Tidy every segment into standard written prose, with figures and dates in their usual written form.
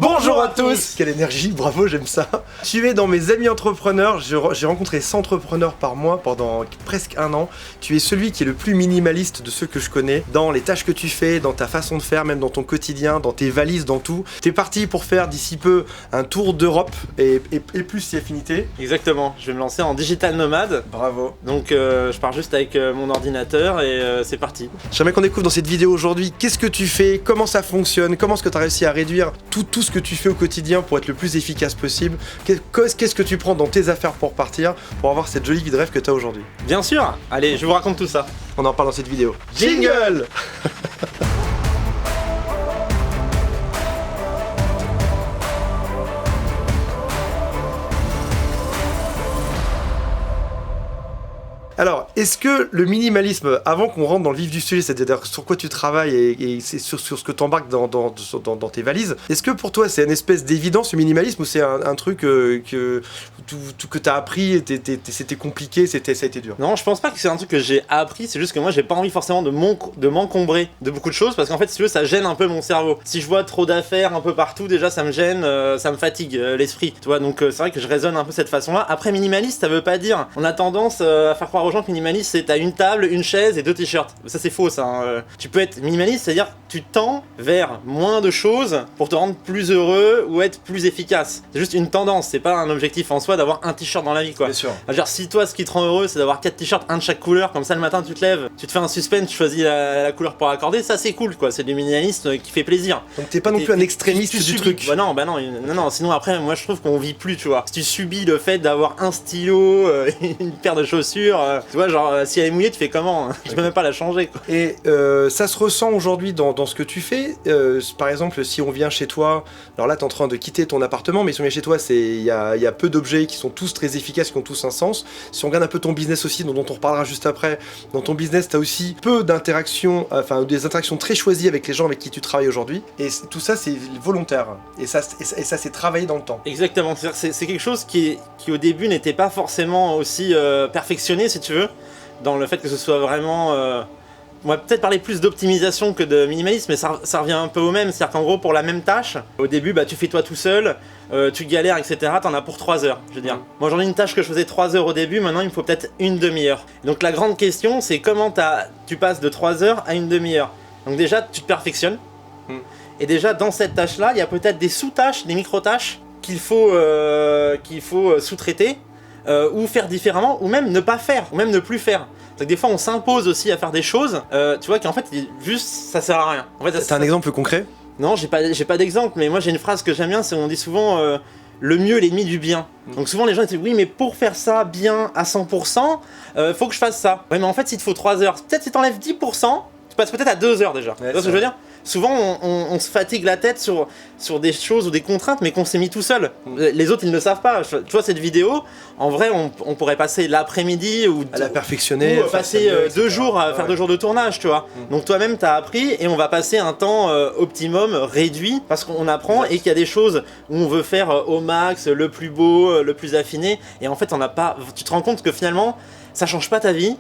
Bonjour à tous. Quelle énergie, bravo, j'aime ça. Tu es dans mes amis entrepreneurs, j'ai rencontré 100 entrepreneurs par mois pendant presque un an. Tu es celui qui est le plus minimaliste de ceux que je connais, dans les tâches que tu fais, dans ta façon de faire, même dans ton quotidien, dans tes valises, dans tout. T'es parti pour faire d'ici peu un tour d'Europe et plus si affinité. Exactement, je vais me lancer en digital nomade. Bravo. Donc je pars juste avec mon ordinateur et c'est parti. J'aimerais qu'on découvre dans cette vidéo aujourd'hui qu'est-ce que tu fais, comment ça fonctionne, comment est-ce que tu as réussi à réduire tout ce que tu fais au quotidien pour être le plus efficace possible. Qu'est-ce que tu prends dans tes affaires pour partir, pour avoir cette jolie vie de rêve que tu as aujourd'hui. Bien sûr. Allez, je vous raconte tout ça. On en parle dans cette vidéo. Jingle. Alors, est-ce que le minimalisme, avant qu'on rentre dans le vif du sujet, c'est-à-dire sur quoi tu travailles et c'est sur ce que tu embarques dans tes valises, est-ce que pour toi c'est une espèce d'évidence, le minimalisme, ou c'est un truc que tu as appris, c'était compliqué, ça a été dur? Non, je pense pas que c'est un truc que j'ai appris, c'est juste que moi j'ai pas envie forcément de m'encombrer de beaucoup de choses, parce qu'en fait si tu veux ça gêne un peu mon cerveau. Si je vois trop d'affaires un peu partout, déjà ça me gêne, ça me fatigue l'esprit, tu vois, donc c'est vrai que je raisonne un peu de cette façon-là. Après minimaliste, ça veut pas dire, on a tendance à faire croire aux gens que minimaliste c'est t'as une table, une chaise et 2 t-shirts. Ça c'est faux ça, hein. Tu peux être minimaliste, c'est-à-dire tu tends vers moins de choses pour te rendre plus heureux ou être plus efficace. C'est juste une tendance, c'est pas un objectif en soi d'avoir un t-shirt dans la vie quoi. Bien sûr. Genre si toi ce qui te rend heureux c'est d'avoir 4 t-shirts, un de chaque couleur, comme ça le matin tu te lèves, tu te fais un suspense, tu choisis la couleur pour accorder, ça c'est cool quoi, c'est du minimalisme qui fait plaisir. Donc t'es pas non plus un extrémiste du truc. Bah non, sinon après moi je trouve qu'on vit plus tu vois. Si tu subis le fait d'avoir un stylo, une paire de chaussures, tu vois genre si elle est mouillée tu fais comment? Tu peux même pas la changer quoi. Et ça se ressent aujourd'hui dans ce que tu fais. Par exemple si on vient chez toi, alors là t'es en train de quitter ton appartement, mais si on vient chez toi il y a peu d'objets qui sont tous très efficaces, qui ont tous un sens. Si on regarde un peu ton business aussi, dont on reparlera juste après, dans ton business t'as aussi peu d'interactions, enfin des interactions très choisies avec les gens avec qui tu travailles aujourd'hui, et tout ça c'est volontaire, et ça c'est travaillé dans le temps. Exactement, c'est quelque chose qui au début n'était pas forcément aussi perfectionné si tu veux, dans le fait que ce soit vraiment... On va peut-être parler plus d'optimisation que de minimalisme, mais ça revient un peu au même, c'est-à-dire qu'en gros pour la même tâche, au début bah, tu fais toi tout seul, tu galères etc, t'en as pour 3 heures, je veux dire. Moi j'en ai une tâche que je faisais 3 heures au début, maintenant il me faut peut-être une demi-heure. Donc la grande question c'est comment tu passes de 3 heures à une demi-heure. Donc déjà tu te perfectionnes, et déjà dans cette tâche-là, il y a peut-être des sous-tâches, des micro-tâches qu'il faut sous-traiter, ou faire différemment, ou même ne pas faire, ou même ne plus faire. Donc des fois on s'impose aussi à faire des choses, tu vois, qui en fait juste ça sert à rien. En fait, t'as un exemple concret? Non, j'ai pas d'exemple, mais moi j'ai une phrase que j'aime bien, c'est on dit souvent le mieux est l'ennemi du bien. Donc souvent les gens disent oui mais pour faire ça bien à 100%, faut que je fasse ça. Ouais mais en fait s'il te faut 3 heures, peut-être si t'enlèves 10%, tu passes peut-être à 2 heures déjà. Tu vois ce que je veux dire? Souvent on se fatigue la tête sur des choses ou des contraintes mais qu'on s'est mis tout seul. Les autres ils ne le savent pas. Tu vois cette vidéo, en vrai on pourrait passer l'après-midi ou à la perfectionner, ou passer 2 jours à faire 2 jours de tournage tu vois. Donc toi-même t'as appris et on va passer un temps optimum réduit parce qu'on apprend et qu'il y a des choses où on veut faire au max, le plus beau, le plus affiné, et en fait on n'a pas... Tu te rends compte que finalement ça change pas ta vie,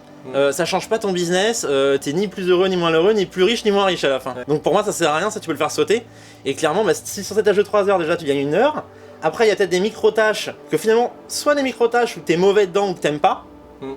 ça change pas ton business, t'es ni plus heureux ni moins heureux, ni plus riche ni moins riche à la fin. Donc pour moi ça sert à rien, ça tu peux le faire sauter. Et clairement bah, si sur cette tâche de 3 heures déjà tu gagnes 1 heure, après il y a peut-être des micro-tâches que finalement soit des micro-tâches où t'es mauvais dedans ou que t'aimes pas.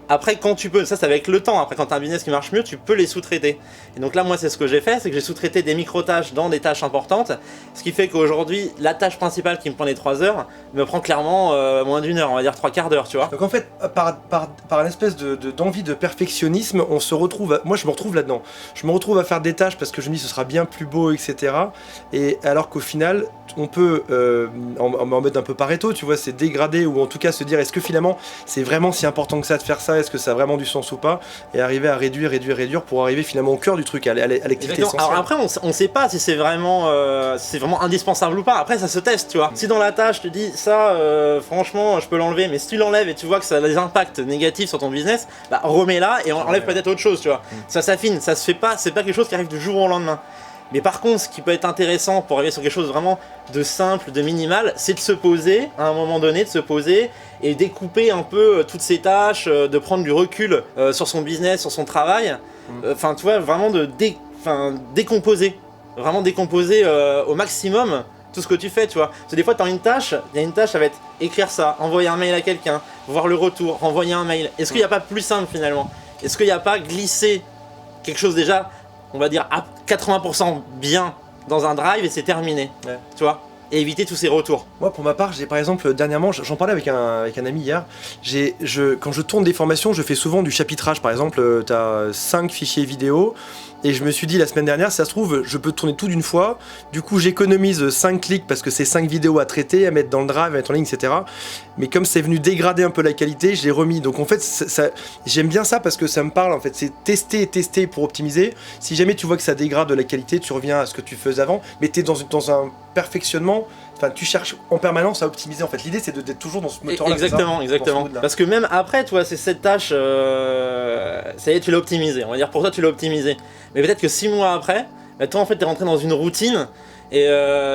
Après quand tu peux, ça c'est avec le temps, après quand t'as un business qui marche mieux tu peux les sous-traiter. Et donc là moi c'est ce que j'ai fait, c'est que j'ai sous-traité des micro-tâches dans des tâches importantes, ce qui fait qu'aujourd'hui la tâche principale qui me prend les 3 heures me prend clairement moins d'1 heure, on va dire 3/4 d'heure tu vois. Donc en fait par une espèce d'envie de perfectionnisme on se retrouve, moi je me retrouve là-dedans, je me retrouve à faire des tâches parce que je me dis ce sera bien plus beau etc, et alors qu'au final on peut en mode un peu Pareto tu vois, c'est dégrader, ou en tout cas se dire est-ce que finalement c'est vraiment si important que ça de faire ça, est-ce que ça a vraiment du sens ou pas, et arriver à réduire pour arriver finalement au cœur du truc, à l'activité essentielle. Alors après on sait pas si c'est vraiment indispensable ou pas, après ça se teste tu vois. Si dans la tâche je te dis ça franchement je peux l'enlever, mais si tu l'enlèves et tu vois que ça a des impacts négatifs sur ton business, bah remets-la et enlève peut-être autre chose tu vois. Ça s'affine, ça se fait pas, c'est pas quelque chose qui arrive du jour au lendemain. Mais par contre, ce qui peut être intéressant pour arriver sur quelque chose vraiment de simple, de minimal, c'est de se poser, à un moment donné, de se poser et découper un peu toutes ces tâches, de prendre du recul sur son business, sur son travail. Enfin, tu vois, vraiment de décomposer. Vraiment décomposer au maximum tout ce que tu fais, tu vois. Parce que des fois, il y a une tâche, ça va être écrire ça, envoyer un mail à quelqu'un, voir le retour, renvoyer un mail. Est-ce qu'il n'y a pas plus simple finalement? Est-ce qu'il n'y a pas glisser quelque chose déjà, on va dire à 80% bien dans un drive et c'est terminé, tu vois, et éviter tous ces retours. Moi, pour ma part, j'ai par exemple, dernièrement, j'en parlais avec un ami hier, quand je tourne des formations, je fais souvent du chapitrage. Par exemple, tu as 5 fichiers vidéo, et je me suis dit la semaine dernière, si ça se trouve, je peux tourner tout d'une fois, du coup j'économise 5 clics parce que c'est 5 vidéos à traiter, à mettre dans le drive, à mettre en ligne, etc. Mais comme c'est venu dégrader un peu la qualité, je l'ai remis. Donc en fait, j'aime bien ça parce que ça me parle, en fait, c'est tester pour optimiser. Si jamais tu vois que ça dégrade de la qualité, tu reviens à ce que tu faisais avant, mais tu es dans un perfectionnement. Enfin, tu cherches en permanence à optimiser. En fait, l'idée c'est d'être toujours dans ce moteur-là. Exactement. Parce que même après, toi, c'est cette tâche, ça y est, tu l'as optimisé. On va dire pour toi, tu l'as optimisé. Mais peut-être que 6 mois après, bah, toi, en fait, t'es rentré dans une routine et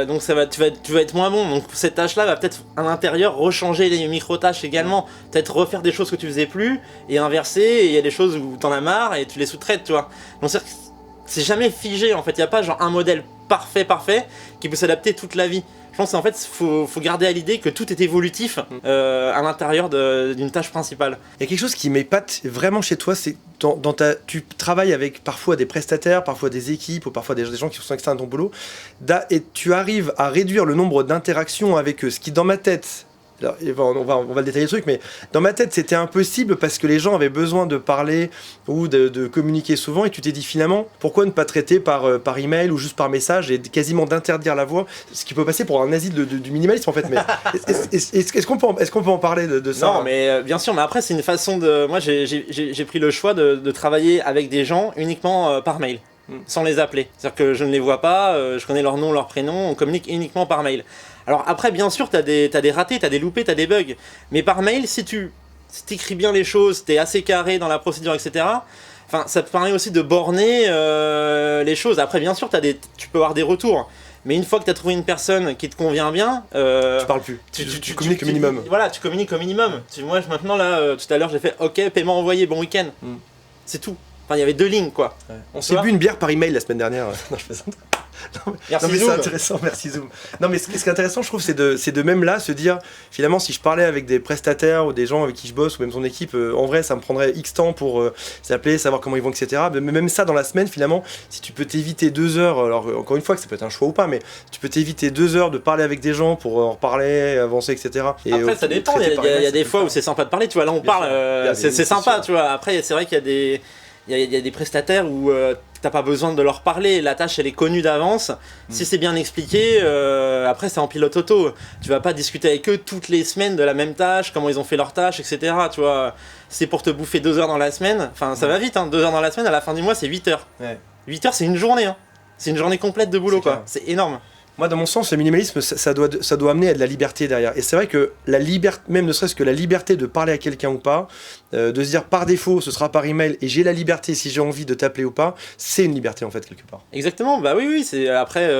donc tu vas être moins bon. Donc cette tâche-là va peut-être à l'intérieur rechanger les micro-tâches également. Peut-être refaire des choses que tu faisais plus et inverser. Et il y a des choses où t'en as marre et tu les sous-traites, tu vois. Donc c'est jamais figé en fait. Il y a pas genre un modèle parfait qui peut s'adapter toute la vie. Je pense qu'en fait, faut garder à l'idée que tout est évolutif à l'intérieur d'une tâche principale. Il y a quelque chose qui m'épate vraiment chez toi, c'est tu travailles avec parfois des prestataires, parfois des équipes, ou parfois des gens qui sont externes à ton boulot, et tu arrives à réduire le nombre d'interactions avec eux, ce qui dans ma tête... Alors, on va le détailler le truc, mais dans ma tête c'était impossible parce que les gens avaient besoin de parler ou de communiquer souvent, et tu t'es dit finalement pourquoi ne pas traiter par email ou juste par message et quasiment d'interdire la voix, ce qui peut passer pour un asile du minimalisme en fait. Mais est-ce qu'on peut en parler de ça? Non, mais bien sûr, mais après c'est une façon de... Moi j'ai pris le choix de travailler avec des gens uniquement par mail. Sans les appeler. C'est-à-dire que je ne les vois pas, je connais leur nom, leur prénom, on communique uniquement par mail. Alors après, bien sûr, t'as des ratés, t'as des loupés, t'as des bugs. Mais par mail, si t'écris bien les choses, t'es assez carré dans la procédure, etc., enfin, ça te permet aussi de borner les choses. Après, bien sûr, tu peux avoir des retours. Mais une fois que tu as trouvé une personne qui te convient bien... tu parles plus, tu communiques au minimum. Voilà, tu communiques au minimum. Moi, maintenant, là, tout à l'heure, j'ai fait « Ok, paiement envoyé, bon week-end ». C'est tout. Enfin, il y avait 2 lignes, quoi. Ouais. On s'est bu une bière par email la semaine dernière. Non, je plaisante. Merci mais Zoom. C'est intéressant, merci Zoom. Non, mais ce qui est intéressant, je trouve, c'est de même là se dire, finalement, si je parlais avec des prestataires ou des gens avec qui je bosse ou même son équipe, en vrai, ça me prendrait X temps pour s'appeler, savoir comment ils vont, etc. Mais même ça, dans la semaine, finalement, si tu peux t'éviter 2 heures, alors encore une fois, que ça peut être un choix ou pas, mais tu peux t'éviter 2 heures de parler avec des gens pour en reparler, avancer, etc. Et après, ça dépend. Il y a des fois où c'est sympa de parler, tu vois. Là, on parle, c'est sympa, tu vois. Après, c'est vrai qu'il y a des. Il y a des prestataires où t'as pas besoin de leur parler, la tâche elle est connue d'avance. Si c'est bien expliqué, après c'est en pilote auto. Tu vas pas discuter avec eux toutes les semaines de la même tâche, comment ils ont fait leur tâche, etc. Tu vois, c'est pour te bouffer 2 heures dans la semaine. Enfin, ça va vite, hein, 2 heures dans la semaine, à la fin du mois c'est 8 heures. 8 heures c'est une journée, hein. C'est une journée complète de boulot, quoi. C'est énorme. Moi, dans mon sens, le minimalisme, ça doit amener à de la liberté derrière. Et c'est vrai que la liberté, même ne serait-ce que la liberté de parler à quelqu'un ou pas, de se dire par défaut, ce sera par email, et j'ai la liberté si j'ai envie de t'appeler ou pas, c'est une liberté en fait quelque part. Exactement. Bah oui. C'est après,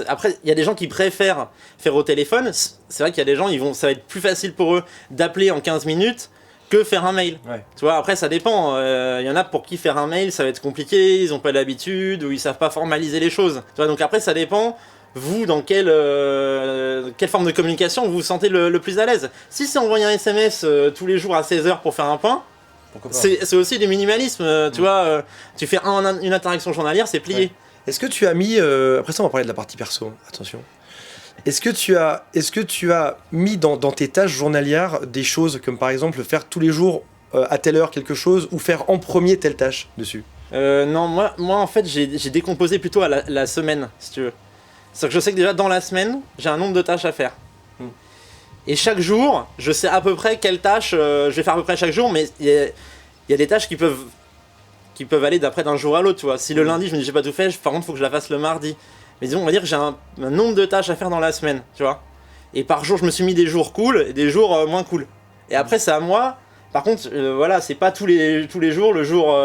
après, il y a des gens qui préfèrent faire au téléphone. C'est vrai qu'il y a des gens, ça va être plus facile pour eux d'appeler en 15 minutes que faire un mail. Ouais. Tu vois, après ça dépend. Il y en a pour qui faire un mail, ça va être compliqué, ils ont pas l'habitude ou ils savent pas formaliser les choses. Tu vois, donc après ça dépend. Vous, dans quelle forme de communication vous vous sentez le plus à l'aise? Si c'est envoyer un SMS tous les jours à 16h pour faire un point, c'est aussi du minimalisme. Tu vois, tu fais une interaction journalière, c'est plié. Ouais. Est-ce que tu as mis... après ça, on va parler de la partie perso, attention. Est-ce que tu as mis dans tes tâches journalières des choses comme par exemple faire tous les jours à telle heure quelque chose ou faire en premier telle tâche dessus? Non, moi en fait j'ai décomposé plutôt à la semaine, si tu veux. C'est-à-dire que je sais que déjà dans la semaine, j'ai un nombre de tâches à faire. Et chaque jour, je sais à peu près quelles tâches je vais faire à peu près chaque jour, mais il y a des tâches qui peuvent aller d'après d'un jour à l'autre, tu vois. Si le lundi, je me dis j'ai pas tout fait, par contre, il faut que je la fasse le mardi. Mais disons, on va dire que j'ai un nombre de tâches à faire dans la semaine, tu vois. Et par jour, je me suis mis des jours cool et des jours moins cool. Et après, c'est à moi. Par contre, voilà, c'est pas tous les jours, le jour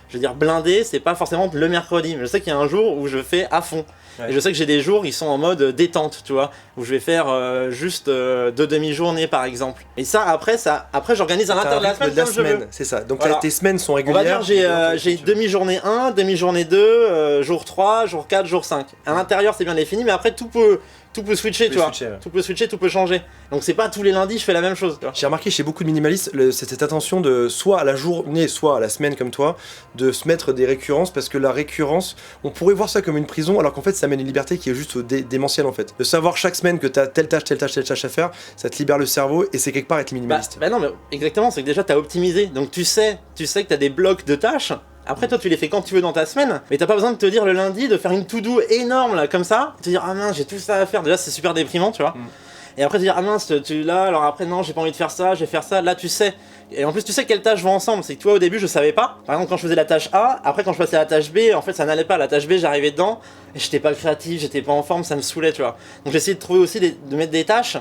je veux dire blindé, c'est pas forcément le mercredi, mais je sais qu'il y a un jour où je fais à fond. Ouais. Et je sais que j'ai des jours, ils sont en mode détente, tu vois, où je vais faire juste 2 demi-journées par exemple. Et ça, après j'organise à l'intérieur de la semaine comme je veux. C'est ça. Donc Voilà. tes semaines sont On régulières. va dire j'ai demi-journée 1, demi-journée 2, jour 3, jour 4, jour 5. À l'intérieur c'est bien défini, mais après tout peut switcher, tu vois. Ouais. Tout peut switcher, tout peut changer. Donc c'est pas tous les lundis je fais la même chose, tu vois. J'ai remarqué chez beaucoup de minimalistes c'est cette attention de soit à la journée, soit à la semaine comme toi, de se mettre des récurrences parce que la récurrence, on pourrait voir ça comme une prison alors qu'en fait ça amène une liberté qui est juste démentielle en fait. De savoir chaque semaine que t'as telle tâche à faire, ça te libère le cerveau et c'est quelque part être minimaliste. Bah non mais exactement, c'est que déjà t'as optimisé, donc tu sais que t'as des blocs de tâches. Après toi tu les fais quand tu veux dans ta semaine, mais t'as pas besoin de te dire le lundi de faire une to-do énorme là comme ça, te dire ah mince j'ai tout ça à faire, déjà c'est super déprimant tu vois. Et après te dire ah mince tu là alors après non j'ai pas envie de faire ça, je vais faire ça, là tu sais. Et en plus tu sais quelles tâches vont ensemble, c'est que toi au début je savais pas. Par exemple quand je faisais la tâche A, après quand je passais à la tâche B, en fait ça n'allait pas, la tâche B j'arrivais dedans et j'étais pas créatif, j'étais pas en forme, ça me saoulait tu vois. Donc j'essayais de trouver aussi de mettre des tâches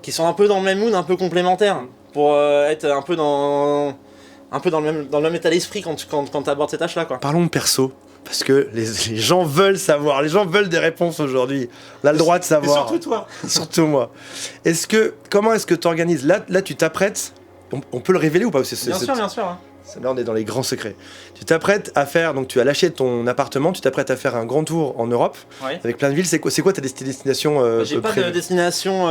qui sont un peu dans le même mood, un peu complémentaires, pour être un peu dans le même état d'esprit quand tu abordes ces tâches là quoi. Parlons de perso. Parce que les gens veulent savoir, les gens veulent des réponses aujourd'hui. On a le droit de savoir. Et surtout toi. Surtout moi. Comment est-ce que tu organises là, tu t'apprêtes. On peut le révéler ou pas? Bien sûr. Hein. Là, on est dans les grands secrets. Tu t'apprêtes à faire, donc tu as lâché ton appartement, tu t'apprêtes à faire un grand tour en Europe, ouais. Avec plein de villes. C'est quoi ta destination J'ai pas de destination.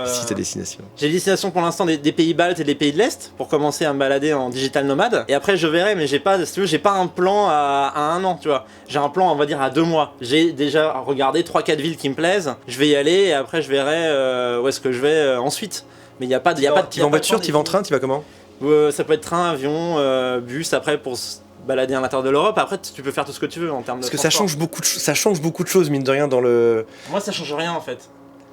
Si, ta destination. J'ai des destinations pour l'instant des pays baltes et des pays de l'Est pour commencer à me balader en digital nomade. Et après je verrai, mais j'ai pas un plan à 1 an, tu vois. J'ai un plan, on va dire, à 2 mois. J'ai déjà regardé 3-4 villes qui me plaisent. Je vais y aller et après je verrai où est-ce que je vais ensuite. Mais il y a pas de. Tu vas en voiture, tu vas en train, tu vas comment? Ça peut être train, avion, bus, après pour se balader à l'intérieur de l'Europe. Après tu peux faire tout ce que tu veux en termes de Parce que transport. ça change beaucoup de choses, mine de rien, dans le... Moi ça change rien en fait.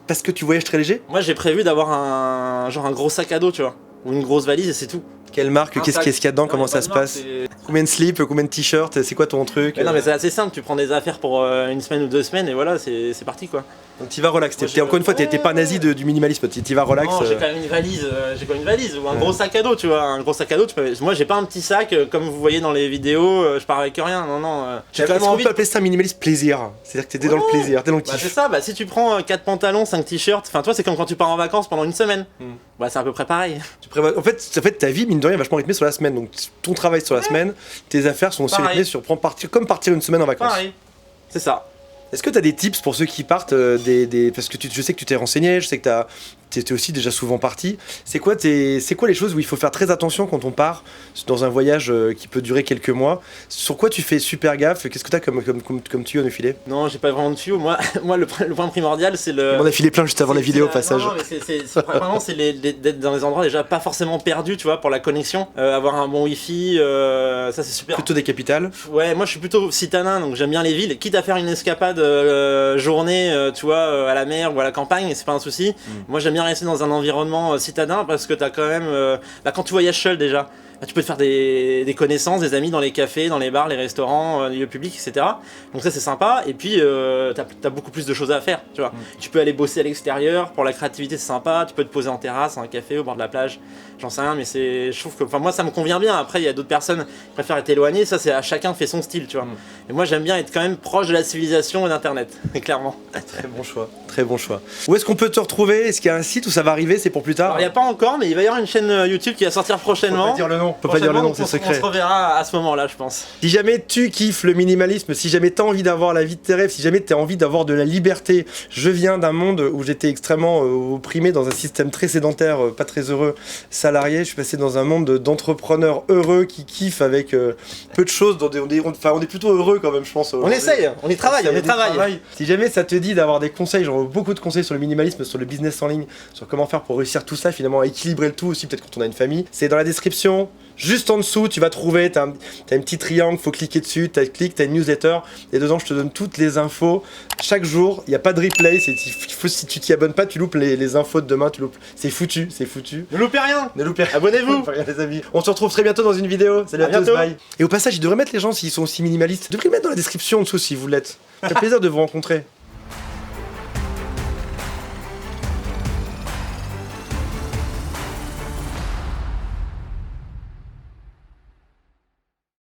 Parce que tu voyages très léger? Moi j'ai prévu d'avoir un gros sac à dos, tu vois. Ou une grosse valise et c'est tout. Quelle marque? Qu'est-ce qu'il y a dedans? Comment ça se passe? Combien de slips? Combien de t-shirts? C'est quoi ton truc? Non mais c'est assez simple, tu prends des affaires pour 1 semaine ou 2 semaines et voilà, c'est parti quoi. Donc t'y vas relax, encore une fois t'es pas nazi du minimalisme, t'y vas relax. Non, j'ai quand même une valise ou un gros sac à dos, tu vois. Un gros sac à dos, moi j'ai pas un petit sac comme vous voyez dans les vidéos, je pars avec rien, non. J'ai Est-ce qu'on peut appeler ça minimalisme plaisir? C'est-à-dire que t'étais dans le plaisir, t'es dans le kiff. C'est ça, si tu prends 4 pantalons, 5 t-shirts, enfin toi c'est comme quand tu pars en vacances pendant 1 semaine. Bah c'est à peu près pareil. En fait ta vie mine de rien est vachement rythmée sur la semaine, donc ton travail sur la semaine, tes affaires sont aussi rythmées sur comme partir 1 semaine en vacances. Pareil, c'est ça. Est-ce que tu as des tips pour ceux qui partent parce que je sais que tu t'es renseigné, je sais que t'es aussi déjà souvent parti. C'est quoi les choses où il faut faire très attention quand on part dans un voyage qui peut durer quelques mois? Sur quoi tu fais super gaffe? Qu'est-ce que tu as comme tuyau à nous filer? Non, j'ai pas vraiment de tuyau. Moi le point primordial c'est le... On a filé plein juste avant la vidéo au passage. Non, mais c'est d'être dans des endroits déjà pas forcément perdus, tu vois, pour la connexion. Avoir un bon wifi, ça c'est super. Plutôt des capitales? Ouais, moi je suis plutôt citadin, donc j'aime bien les villes. Quitte à faire une escapade journée, tu vois, à la mer ou à la campagne, c'est pas un souci. Moi j'aime bien rester dans un environnement citadin parce que t'as quand même... quand tu voyages seul déjà, tu peux te faire des connaissances, des amis dans les cafés, dans les bars, les restaurants, les lieux publics, etc. Donc ça c'est sympa, et puis t'as beaucoup plus de choses à faire, tu vois. Tu peux aller bosser à l'extérieur, pour la créativité c'est sympa, tu peux te poser en terrasse, un café, au bord de la plage, j'en sais rien, mais je trouve que, moi ça me convient bien. Après il y a d'autres personnes qui préfèrent être éloignées, ça c'est à chacun fait son style, tu vois. Et moi j'aime bien être quand même proche de la civilisation et d'internet, clairement. Très bon choix. Où est-ce qu'on peut te retrouver? Est-ce qu'il y a un site où ça va arriver? C'est pour plus tard? Alors il n'y a pas encore, mais il va y avoir une chaîne YouTube qui va sortir prochainement. On peut pas dire le nom. On peut pas dire le nom, c'est secret. On se reverra à ce moment-là, je pense. Si jamais tu kiffes le minimalisme, si jamais t'as envie d'avoir la vie de tes rêves, si jamais t'as envie d'avoir de la liberté, je viens d'un monde où j'étais extrêmement opprimé dans un système très sédentaire, pas très heureux, salarié. Je suis passé dans un monde d'entrepreneurs heureux qui kiffent avec peu de choses. On est plutôt heureux quand même, je pense. On essaye, on y travaille, Si jamais ça te dit d'avoir des conseils, genre beaucoup de conseils sur le minimalisme, sur le business en ligne, sur comment faire pour réussir tout ça, finalement, à équilibrer le tout aussi, peut-être quand on a une famille, c'est dans la description. Juste en dessous, tu vas trouver, t'as un petit triangle, faut cliquer dessus, t'as une newsletter, et dedans je te donne toutes les infos. Chaque jour, il n'y a pas de replay, si tu t'y abonnes pas, tu loupes les infos de demain, c'est foutu. Ne loupez rien. Abonnez-vous. Les amis. On se retrouve très bientôt dans une vidéo. Salut à tous, bye. Et au passage, ils devraient mettre les gens s'ils sont aussi minimalistes. Ils devraient mettre dans la description en dessous si vous l'êtes. Ça fait plaisir de vous rencontrer.